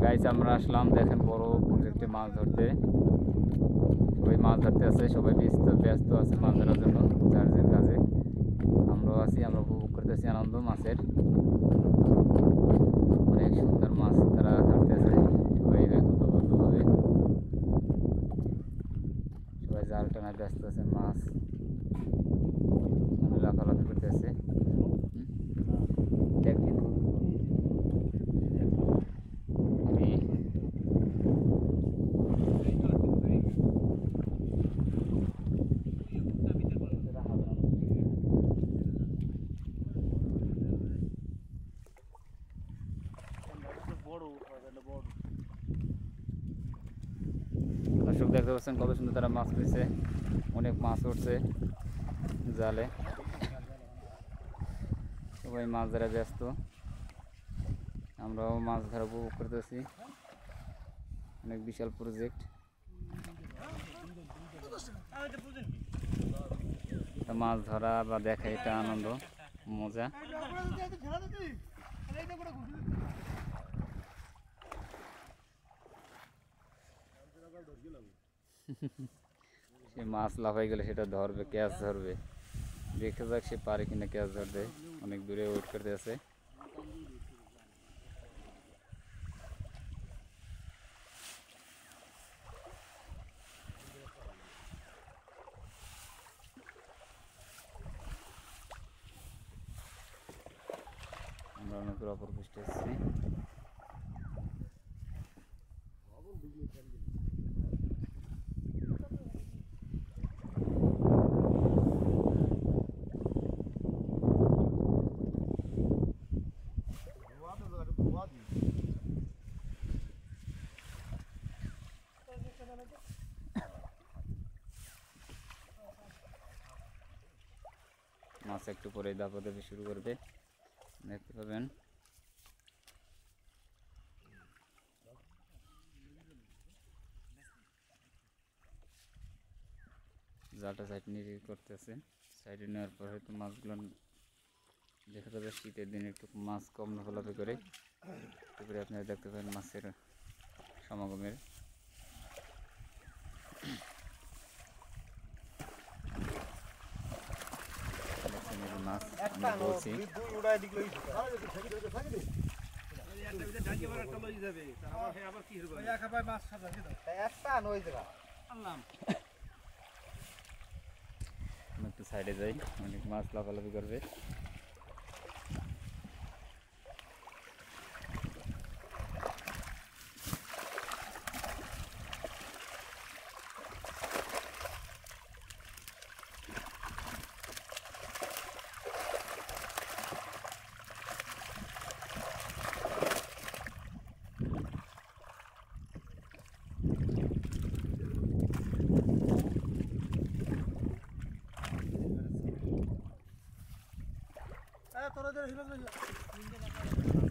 Guys আমরা আসলাম দেখেন বড় প্রজেক্টে মাছ ধরতে। সবাই মাছ ধরতে আছে, সবাই ব্যস্ত আছে মাছ ধরার জন্য চার্জের কাজে। আমরাও আছি, আমরা উপভোগ করতেছি আনন্দ মাছের। অনেক সুন্দর মাছ তারা ধরতে আছে সবাই একতাবদ্ধভাবে। সবাই জাল টানায় ব্যস্ত আছে, মাছ লাফালাফি করতেছে। দেখেন আমি দর্শক দেখতে পাচ্ছেন কত সুন্দর তারা মাছ পেয়েছে। অনেক মাছ উঠছে জালে, সবাই মাছ ধরা ব্যস্ত। আমরাও মাছ ধরা উপভোগ করতেছি। অনেক বিশাল প্রজেক্ট, মাছ ধরা বা দেখা এটা আনন্দ মজা। সে মাছ লাফাই গেলে সেটা ধরবে, ক্যাচ ধরবে। দেখে যাক সে পারে কিনা ক্যাচ ধরতে। অনেক দূরে ওয়েট করতে আছে। আমরা অনেক অপর পৃষ্ঠে এসেছি। মাছ একটু পরে দাপাদাপি শুরু করবে, দেখতে পাবেন। জালটা সাইড নিয়ে করতেছে, সাইডে নেওয়ার পর হয়তো মাছগুলো দেখা যাবে। শীতের দিনে একটু মাছ কম লাফালাফি করে, তারপরে আপনারা দেখতে পাবেন মাছের সমাগমের। মাছ আমি বলছি একটু সাইডে যাই, অনেক মাছ লাফালাফি করবে। তোরা